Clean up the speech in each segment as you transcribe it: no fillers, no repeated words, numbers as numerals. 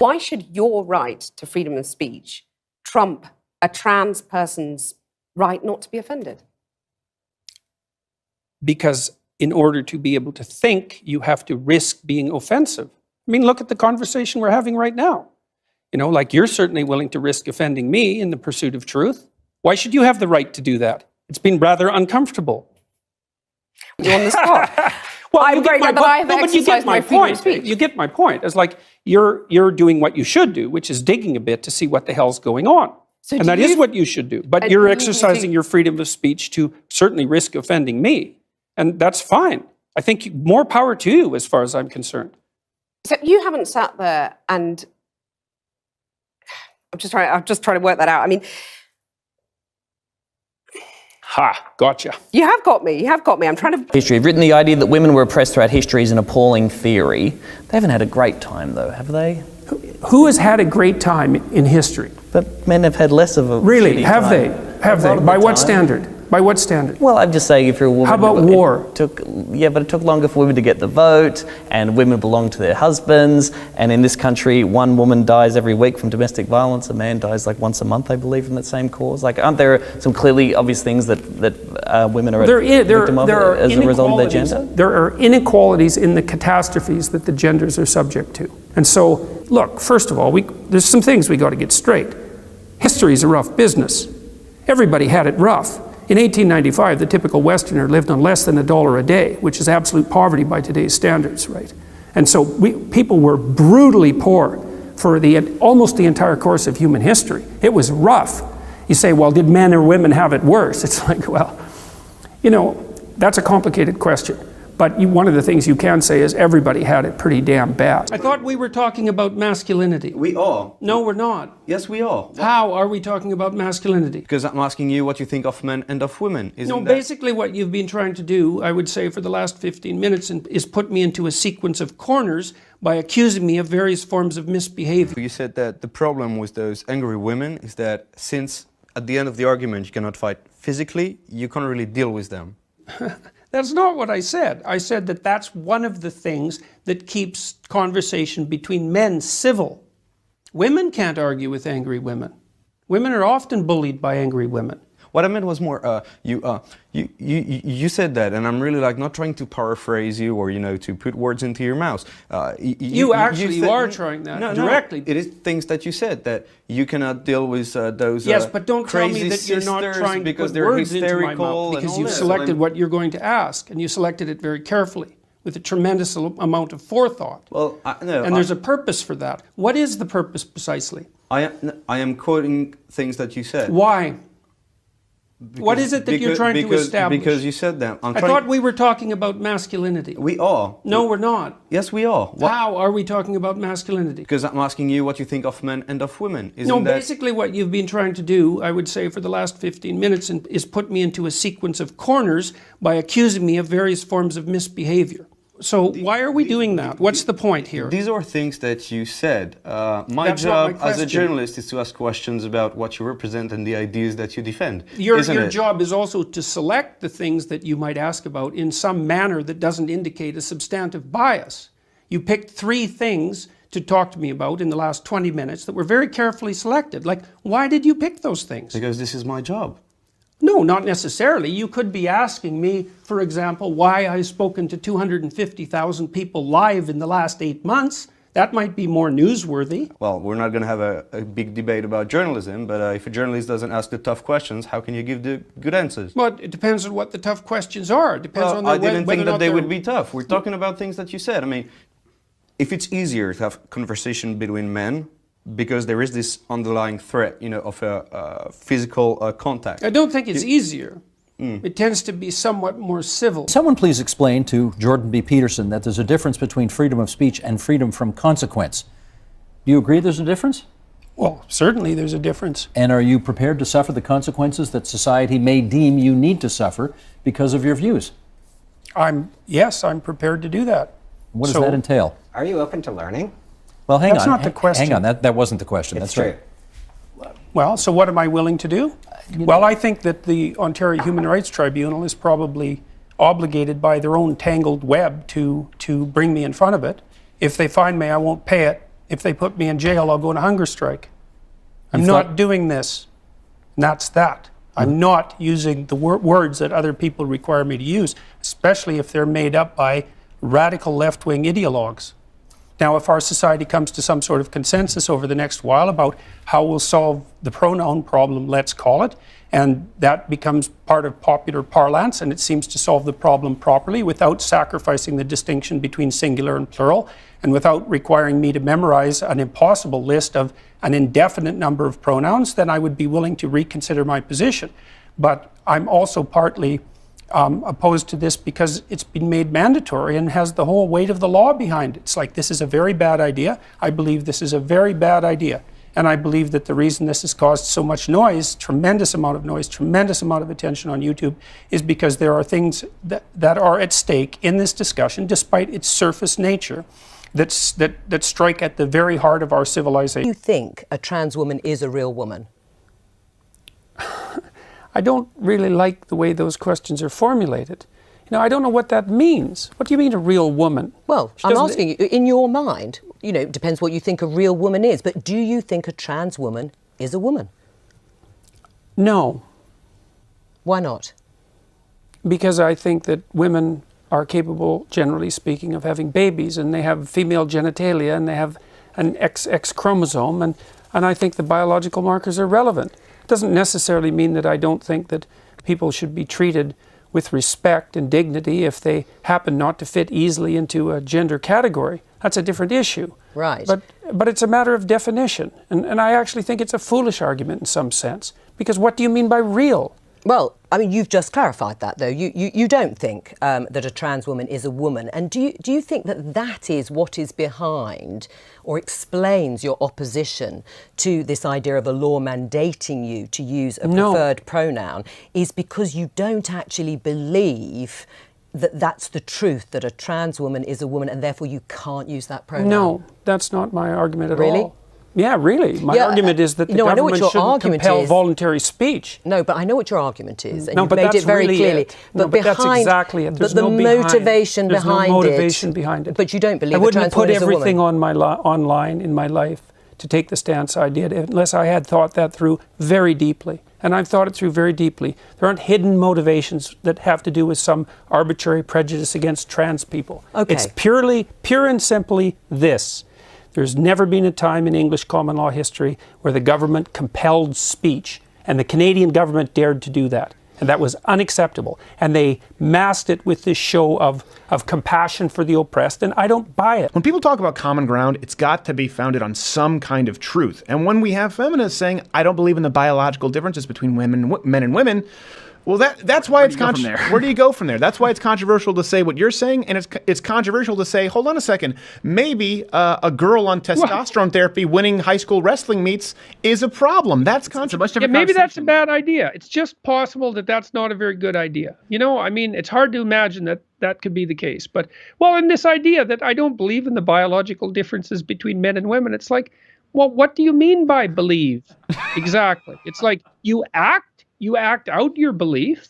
Why should your right to freedom of speech trump a trans person's right not to be offended? Because in order to be able to think, you have to risk being offensive. I mean, look at the conversation we're having right now. You know, like you're certainly willing to risk offending me in the pursuit of truth. Why should you have the right to do that? It's been rather uncomfortable. You're on the spot. Well, I'm very glad that I've exercised my freedom of speech. You get my point. It's like you're doing what you should do, which is digging a bit to see what the hell's going on. So and that is what you should do. But you're exercising your freedom of speech to certainly risk offending me. And that's fine. I think more power to you as far as I'm concerned. So you haven't sat there and I'm just trying to work that out. I mean, Gotcha. You have got me. I'm trying to... History. You've written the idea that women were oppressed throughout history is an appalling theory. They haven't had a great time, though, have they? Who has had a great time in history? But men have had less of a Really? Have time. they? Have they? By what standard? By what standard? Well, I'm just saying if you're a woman... How about war? But it took longer for women to get the vote, and women belong to their husbands, and in this country, one woman dies every week from domestic violence, a man dies like once a month, I believe, from that same cause. Like, aren't there some clearly obvious things that women are victim of as a result of their gender? There are inequalities in the catastrophes that the genders are subject to. And so, look, first of all, there's some things we got to get straight. History is a rough business. Everybody had it rough. In 1895, the typical Westerner lived on less than $1 a day, which is absolute poverty by today's standards, right? And so people were brutally poor for almost the entire course of human history. It was rough. You say, well, did men or women have it worse? It's like, well, you know, that's a complicated question. But one of the things you can say is everybody had it pretty damn bad. I thought we were talking about masculinity. We are. No, we're not. Yes, we are. How are we talking about masculinity? Because I'm asking you what you think of men and of women. Basically what you've been trying to do, I would say for the last 15 minutes, is put me into a sequence of corners by accusing me of various forms of misbehavior. You said that the problem with those angry women is that since at the end of the argument you cannot fight physically, you can't really deal with them. That's not what I said. I said that that's one of the things that keeps conversation between men civil. Women can't argue with angry women. Women are often bullied by angry women. What I meant was more, you said that, and I'm really like not trying to paraphrase you or, you know, to put words into your mouth. You are trying that directly. No, it is things that you said, that you cannot deal with those Yes, but don't tell me that you're not trying to put words into my mouth, because you've selected what you're going to ask, and you selected it very carefully, with a tremendous amount of forethought. Well, and there's a purpose for that. What is the purpose precisely? I am quoting things that you said. Why? What is it that you're trying to establish? Because you said that. I thought we were talking about masculinity. We are. No, we're not. Yes, we are. How are we talking about masculinity? Because I'm asking you what you think of men and of women. Basically what you've been trying to do, I would say for the last 15 minutes, is put me into a sequence of corners by accusing me of various forms of misbehavior. So why are we doing that? What's the point here? These are things that you said. My job as a journalist is to ask questions about what you represent and the ideas that you defend. Your job is also to select the things that you might ask about in some manner that doesn't indicate a substantive bias. You picked 3 things to talk to me about in the last 20 minutes that were very carefully selected. Like, why did you pick those things? Because this is my job. No, not necessarily. You could be asking me, for example, why I've spoken to 250,000 people live in the last 8 months. That might be more newsworthy. Well, we're not going to have a big debate about journalism, but if a journalist doesn't ask the tough questions, how can you give the good answers? Well, it depends on what the tough questions are. It depends on I didn't think that they would be tough. We're talking about things that you said. I mean, if it's easier to have conversation between men, because there is this underlying threat, you know, of a physical contact. I don't think it's easier. It tends to be somewhat more civil. Someone please explain to Jordan B. Peterson that there's a difference between freedom of speech and freedom from consequence. Do you agree there's a difference? Well, certainly there's a difference. And are you prepared to suffer the consequences that society may deem you need to suffer because of your views? Yes, I'm prepared to do that. What does that entail? Are you open to learning? Well, hang on. That's not the question. Hang on, that wasn't the question. It's That's true. Right. Well, so what am I willing to do? Well, I think that the Ontario Human Rights Tribunal is probably obligated by their own tangled web to bring me in front of it. If they find me, I won't pay it. If they put me in jail, I'll go on a hunger strike. I'm not doing this. And that's that. I'm not using the words that other people require me to use, especially if they're made up by radical left-wing ideologues. Now, if our society comes to some sort of consensus over the next while about how we'll solve the pronoun problem, let's call it, and that becomes part of popular parlance, and it seems to solve the problem properly without sacrificing the distinction between singular and plural, and without requiring me to memorize an impossible list of an indefinite number of pronouns, then I would be willing to reconsider my position. But I'm also partly opposed to this because it's been made mandatory and has the whole weight of the law behind it. It's like, this is a very bad idea. I believe this is a very bad idea. And I believe that the reason this has caused so much noise, tremendous amount of noise, tremendous amount of attention on YouTube, is because there are things that are at stake in this discussion, despite its surface nature, that strike at the very heart of our civilization. Do you think a trans woman is a real woman? I don't really like the way those questions are formulated. You know, I don't know what that means. What do you mean, a real woman? Well, I'm asking you, in your mind, you know, it depends what you think a real woman is, but do you think a trans woman is a woman? No. Why not? Because I think that women are capable, generally speaking, of having babies, and they have female genitalia, and they have an XX chromosome, and I think the biological markers are relevant. It doesn't necessarily mean that I don't think that people should be treated with respect and dignity if they happen not to fit easily into a gender category. That's a different issue. Right. But it's a matter of definition, and I actually think it's a foolish argument in some sense, because what do you mean by real? Well, I mean, you've just clarified that, though. You don't think that a trans woman is a woman. And do you think that that is what is behind or explains your opposition to this idea of a law mandating you to use a preferred pronoun, is because you don't actually believe that that's the truth, that a trans woman is a woman, and therefore you can't use that pronoun? No, that's not my argument at all. Really? Yeah, really. My argument is that the government shouldn't compel voluntary speech. No, but I know what your argument is, and no, you've but made that's it very really clearly. it. No, but that's exactly it. There's but the no motivation There's behind no motivation behind it. But you don't believe I wouldn't a trans woman is a woman. put everything on my online in my life to take the stance I did unless I had thought that through very deeply. And I've thought it through very deeply. There aren't hidden motivations that have to do with some arbitrary prejudice against trans people. Okay. It's pure and simply this. There's never been a time in English common law history where the government compelled speech, and the Canadian government dared to do that. And that was unacceptable. And they masked it with this show of compassion for the oppressed, and I don't buy it. When people talk about common ground, it's got to be founded on some kind of truth. And when we have feminists saying, I don't believe in the biological differences between men and women, well, that's why it's controversial. Where do you go from there? That's why it's controversial to say what you're saying, and it's controversial to say, hold on a second, maybe a girl on testosterone therapy winning high school wrestling meets is a problem. That's controversial. Yeah, maybe that's a bad idea. It's just possible that that's not a very good idea. You know, I mean, it's hard to imagine that that could be the case. But, well, in this idea that I don't believe in the biological differences between men and women, it's like, well, what do you mean by believe? Exactly. It's like you act out your belief.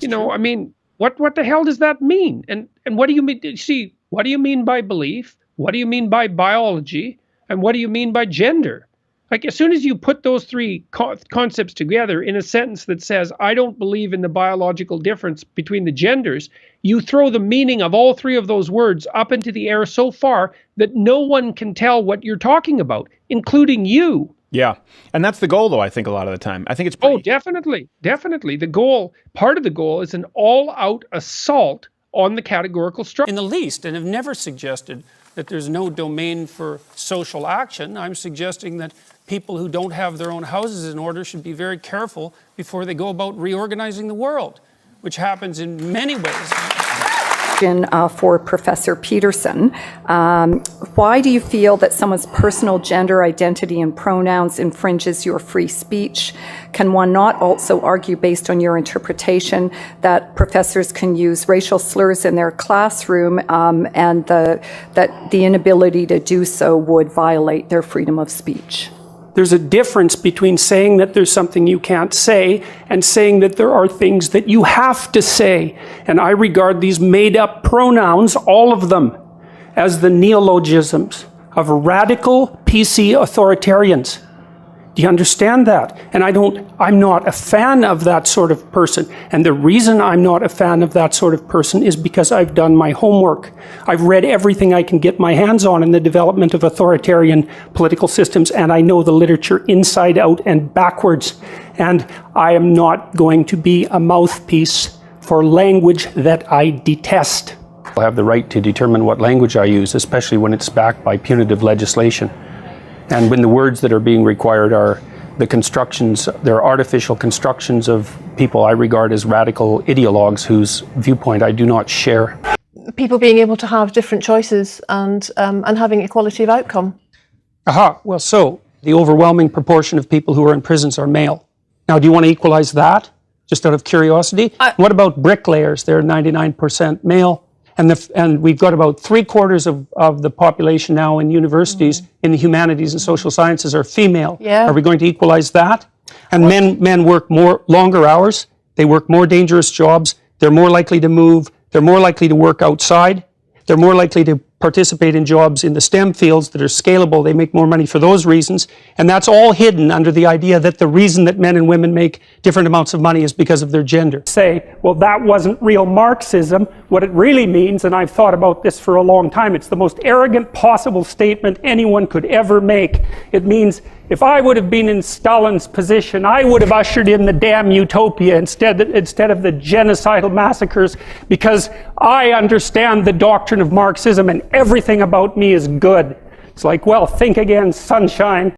You know, I mean, what the hell does that mean? And what do you mean? See, what do you mean by belief? What do you mean by biology? And what do you mean by gender? Like, as soon as you put those three concepts together in a sentence that says, I don't believe in the biological difference between the genders, you throw the meaning of all three of those words up into the air so far that no one can tell what you're talking about, including you. Yeah. And that's the goal, though, I think, a lot of the time. I think it's Oh, definitely. Definitely. The goal, part of the goal is an all-out assault on the categorical structure. In the least, and have never suggested that there's no domain for social action. I'm suggesting that people who don't have their own houses in order should be very careful before they go about reorganizing the world, which happens in many ways. For Professor Peterson. Why do you feel that someone's personal gender identity and pronouns infringes your free speech? Can one not also argue, based on your interpretation, that professors can use racial slurs in their classroom and that the inability to do so would violate their freedom of speech? There's a difference between saying that there's something you can't say and saying that there are things that you have to say. And I regard these made-up pronouns, all of them, as the neologisms of radical PC authoritarians. Do you understand that? And I'm not a fan of that sort of person. And the reason I'm not a fan of that sort of person is because I've done my homework. I've read everything I can get my hands on in the development of authoritarian political systems, and I know the literature inside out and backwards. And I am not going to be a mouthpiece for language that I detest. I have the right to determine what language I use, especially when it's backed by punitive legislation. And when the words that are being required are the constructions, they're artificial constructions of people I regard as radical ideologues whose viewpoint I do not share. People being able to have different choices and having equality of outcome. Aha, well, so the overwhelming proportion of people who are in prisons are male. Now, do you want to equalize that, just out of curiosity? What about bricklayers? They're 99% male. And we've got about 3/4 of the population now in universities in the humanities and social sciences are female. Yeah. Are we going to equalize that? And men work longer hours. They work more dangerous jobs. They're more likely to move. They're more likely to work outside. They're more likely to participate in jobs in the STEM fields that are scalable. They make more money for those reasons. And that's all hidden under the idea that the reason that men and women make different amounts of money is because of their gender. Say, well, that wasn't real Marxism. What it really means, and I've thought about this for a long time, it's the most arrogant possible statement anyone could ever make. It means if I would have been in Stalin's position, I would have ushered in the damn utopia instead of the genocidal massacres, because I understand the doctrine of Marxism and everything about me is good. It's like, well, think again, sunshine.